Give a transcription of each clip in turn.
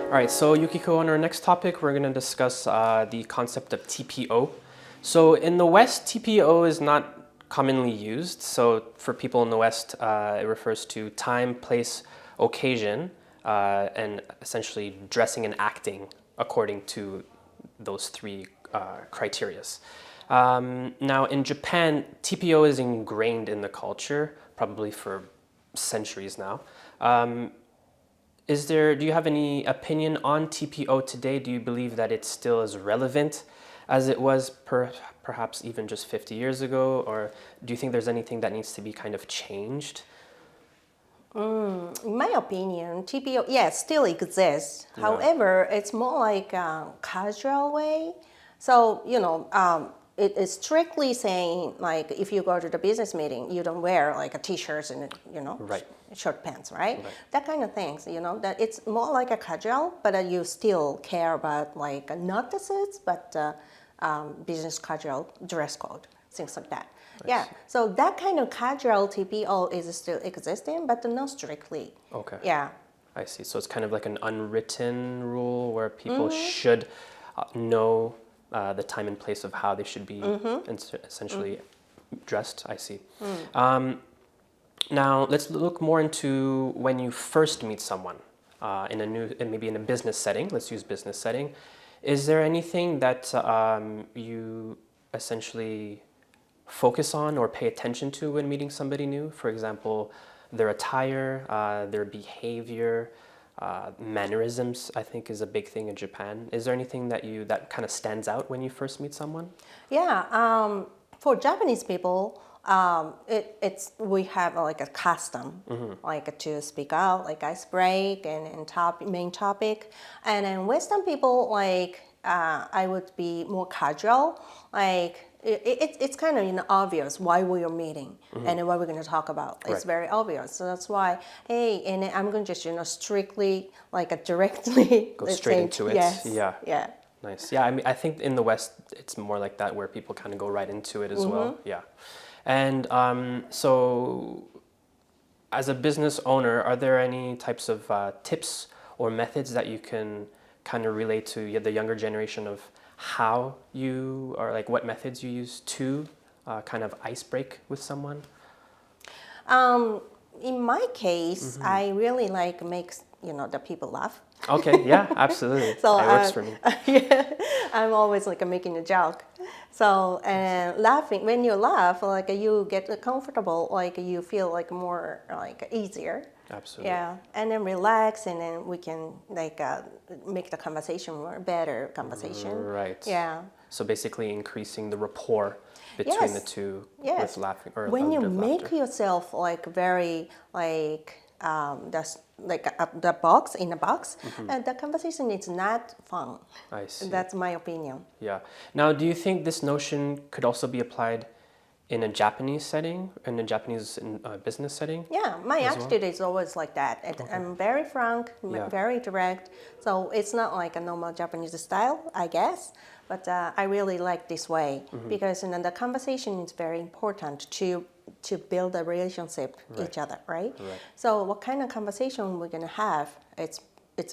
All right, so Yukiko, on our next topic, we're going to discuss the concept of TPO. So in the West, TPO is not commonly used. So for people in the West, it refers to time, place, occasion, and essentially dressing and acting according to those three criterias. Now in Japan, TPO is ingrained in the culture, probably for centuries now. Do you have any opinion on TPO today? Do you believe that it's still as relevant as it was perhaps even just 50 years ago? Or do you think there's anything that needs to be kind of changed? In my opinion, TPO, yes, still exists. Yeah. However, it's more like a casual way. So, it is strictly saying, like, if you go to the business meeting, you don't wear like a t-shirts and, Right. short pants, right? Right. That kind of things, that it's more like a casual, but you still care about like not the suits, but business casual dress code, things like that. Yeah, so that kind of casual TPO is still existing, but not strictly. Okay. Yeah. I see. So it's kind of like an unwritten rule where people should know the time and place of how they should be essentially dressed. I see. Now let's look more into when you first meet someone maybe in a business setting. Let's use business setting. Is there anything that you essentially focus on or pay attention to when meeting somebody new? For example, their attire, their behavior, mannerisms, I think is a big thing in Japan. Is there anything that kind of stands out when you first meet someone? Yeah, for Japanese people, we have like a custom, like to speak out, like ice break and main topic, and then Western people like I would be more casual, like it's kind of obvious why we are meeting and what we're going to talk about. It's very obvious, so that's why. Hey, and I'm going to just strictly like directly Go straight into it. Yes. Yeah. Yeah. Nice. Yeah, I mean, I think in the West, it's more like that where people kind of go right into it as well. Yeah. And so as a business owner, are there any types of tips or methods that you can kind of relate to the younger generation of how you, or like what methods you use to kind of ice break with someone? In my case, I really like makes the people laugh. Okay, yeah, absolutely. So it works for me. Yeah, I'm always like making a joke. So and laughing, when you laugh, like you get comfortable, like you feel like more like easier. Absolutely. Yeah, and then relax, and then we can like make the conversation more better conversation. Right. Yeah. So basically increasing the rapport between the two with laughing or when you bit of make laughter. yourself like very like that's like the box in the box, and the conversation is not fun. I see. That's my opinion. Yeah. Now, do you think this notion could also be applied in a Japanese setting, in a Japanese business setting? Yeah, my as attitude is always like that. I'm very frank, very direct. So it's not like a normal Japanese style, I guess. But I really like this way because the conversation is very important to build a relationship each other, right? So what kind of conversation we're gonna have, it's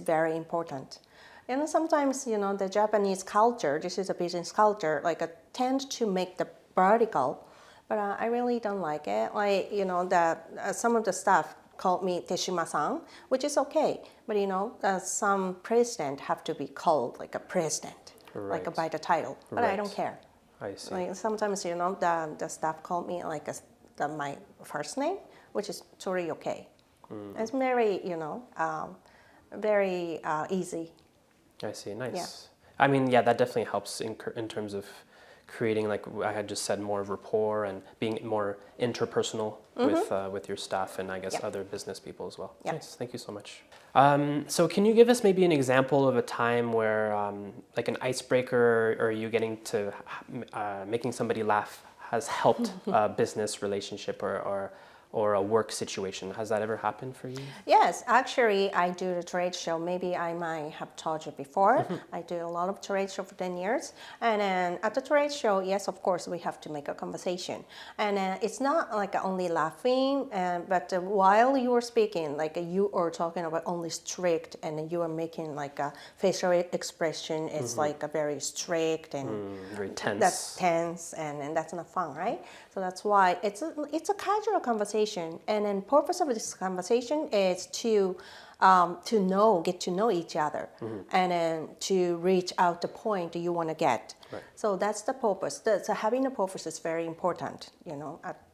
very important. And sometimes the Japanese culture, this is a business culture, like tend to make the vertical, but I really don't like it. Like some of the staff called me Teshima-san, which is okay, but some president have to be called like a president. Like by the title, but I don't care. I see. Like sometimes the staff call me like my first name, which is totally okay. It's very very easy. I see. Nice. Yeah. I mean, yeah, that definitely helps in terms of creating, like I had just said, more rapport and being more interpersonal with your staff and I guess other business people as well. Nice. Thank you so much. So can you give us maybe an example of a time where like an icebreaker or you getting to making somebody laugh has helped a business relationship or or a work situation. Has that ever happened for you? Yes, actually, I do the trade show. Maybe I might have told you before. I do a lot of trade show for 10 years. And then at the trade show, yes, of course, we have to make a conversation. And it's not like only laughing, but while you are speaking, like you are talking about only strict, and you are making like a facial expression. It's like a very strict and Very tense. that's tense, and that's not fun, right? So that's why it's a casual conversation, and then purpose of this conversation is to get to know each other, and then to reach out the point you want to get. Right. So that's the purpose. So having a purpose is very important,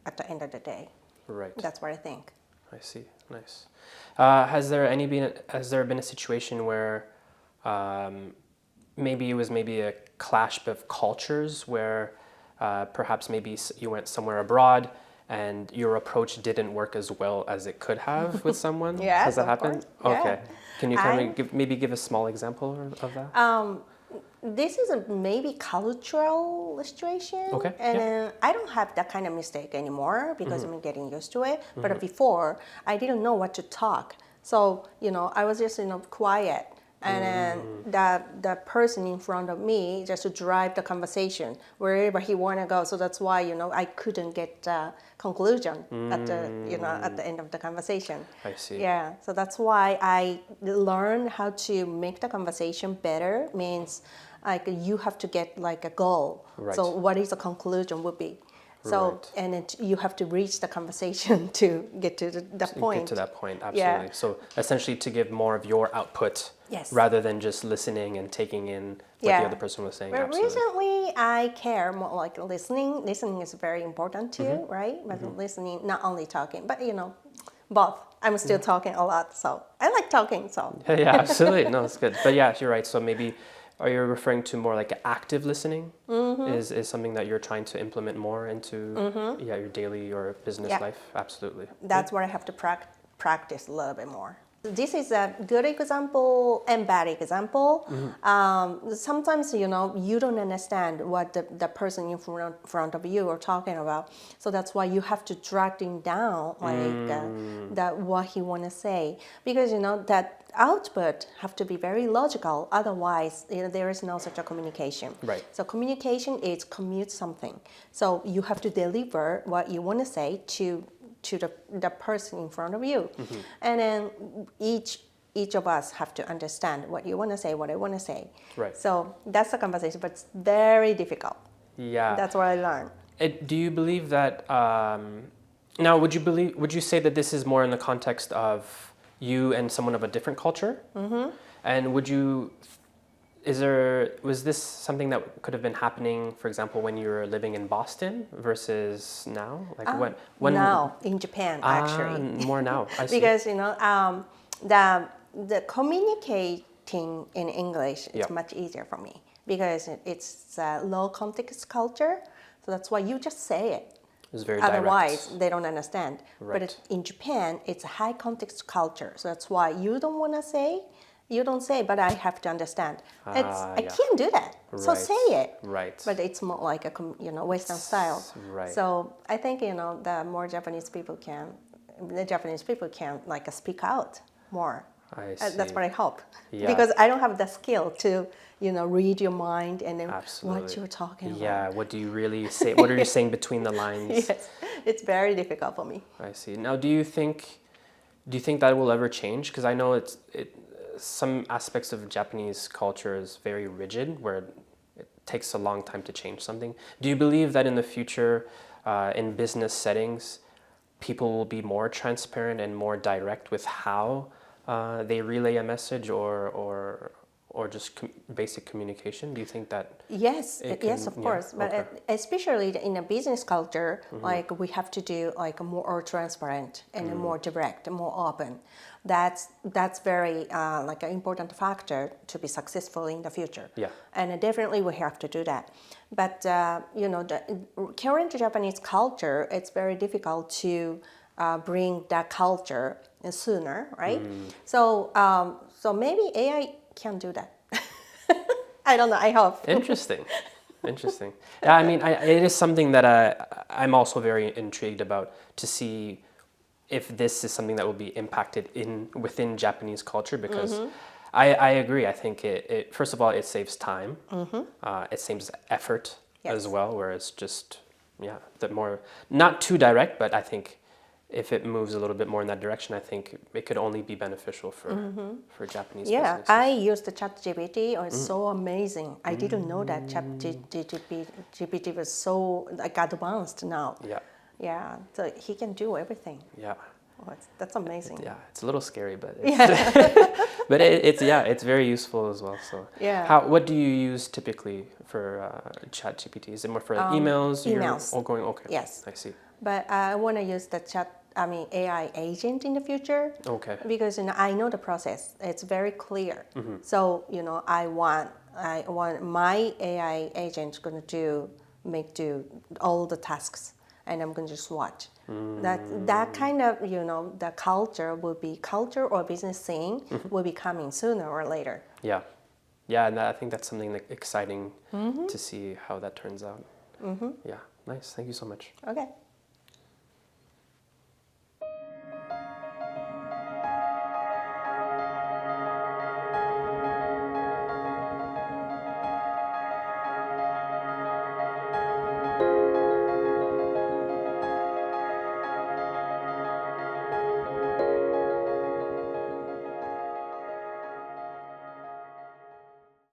at the end of the day. Right. That's what I think. I see. Nice. Has there been a situation where maybe it was a clash of cultures where perhaps maybe you went somewhere abroad and your approach didn't work as well as it could have with someone? Yes, Has that of happened? course. Okay. Yeah. Can you kind of give a small example of that? This is a maybe cultural situation. Okay, And I don't have that kind of mistake anymore because I'm getting used to it. But before, I didn't know what to talk. So, I was just, quiet. And then the person in front of me just to drive the conversation wherever he want to go. So that's why, I couldn't get a conclusion at the end of the conversation. I see. Yeah, so that's why I learned how to make the conversation better. Means like you have to get like a goal. Right. So what is the conclusion would be? So Right. and you have to reach the conversation to get to the point. Get to that point, absolutely. Yeah. So essentially to give more of your output Yes. rather than just listening and taking in what the other person was saying. But Absolutely. recently, I care more like listening. Listening is very important too, right? But listening, not only talking, but both. I'm still talking a lot, so I like talking. So Yeah, absolutely. No, it's good. But yeah, you're right. So maybe are you referring to more like active listening? Is something that you're trying to implement more into your daily or business Yeah. life? Absolutely. that's where I have to practice a little bit more. This is a good example and bad example. Sometimes, you don't understand what the person in front of you are talking about. So that's why you have to drag him down, like what he want to say. Because, that output have to be very logical. Otherwise, there is no such a communication. Right. So communication is commute something. So you have to deliver what you want to say to the person in front of you. And then each of us have to understand what you want to say, what I want to say. Right. So that's the conversation, but it's very difficult. Yeah. That's what I learned. Do you believe that? Now, would you say that this is more in the context of you and someone of a different culture? And was this something that could have been happening, for example, when you were living in Boston versus now? Like when now in Japan, actually. More now. I see. Because the communicating in English is much easier for me because it's a low context culture. So that's why you just say it. It's very direct. Otherwise, they don't understand. Right. But in Japan, it's a high context culture. So that's why you don't want to say. You don't say, but I have to understand. I can't do that. So Right. say it. Right. But it's more like a Western style. Right. So I think the more the Japanese people can like speak out more. I see. That's what I hope. Yeah. Because I don't have the skill to read your mind and then Absolutely. what you're talking about. Yeah. What do you really say? What are you saying between the lines? Yes, it's very difficult for me. I see. Now, do you think that will ever change? Because I know some aspects of Japanese culture is very rigid, where it takes a long time to change something. Do you believe that in the future, in business settings, people will be more transparent and more direct with how they relay a message or just basic communication? Do you think that? Yes, yes, of course. But okay. especially in a business culture, like we have to do like more transparent and more direct, more open. That's very like an important factor to be successful in the future. Yeah. And definitely we have to do that. But the current Japanese culture, it's very difficult to bring that culture sooner, right? So maybe AI can do that. I don't know. I hope. Interesting. Yeah, I mean, it is something that I'm also very intrigued about to see if this is something that will be impacted within Japanese culture, because I agree. I think it first of all, it saves time. It saves effort as well, where it's just, the more, not too direct, but I think if it moves a little bit more in that direction, I think it could only be beneficial for Japanese businesses. I used the ChatGPT. Oh, it's so amazing. I didn't know that ChatGPT was so like advanced now. Yeah, so he can do everything. Yeah. Oh, that's amazing. Yeah, it's a little scary, but it's, but it's very useful as well. So what do you use typically for ChatGPT? Is it more for emails? Emails. You're all going, okay. Yes. I see. But I want to use the AI agent in the future. Okay. Because I know the process. It's very clear. So I want my AI agent going to do all the tasks, and I'm going to just watch. That kind of the culture or business thing will be coming sooner or later. Yeah, yeah, and I think that's something exciting to see how that turns out. Yeah, nice. Thank you so much. Okay.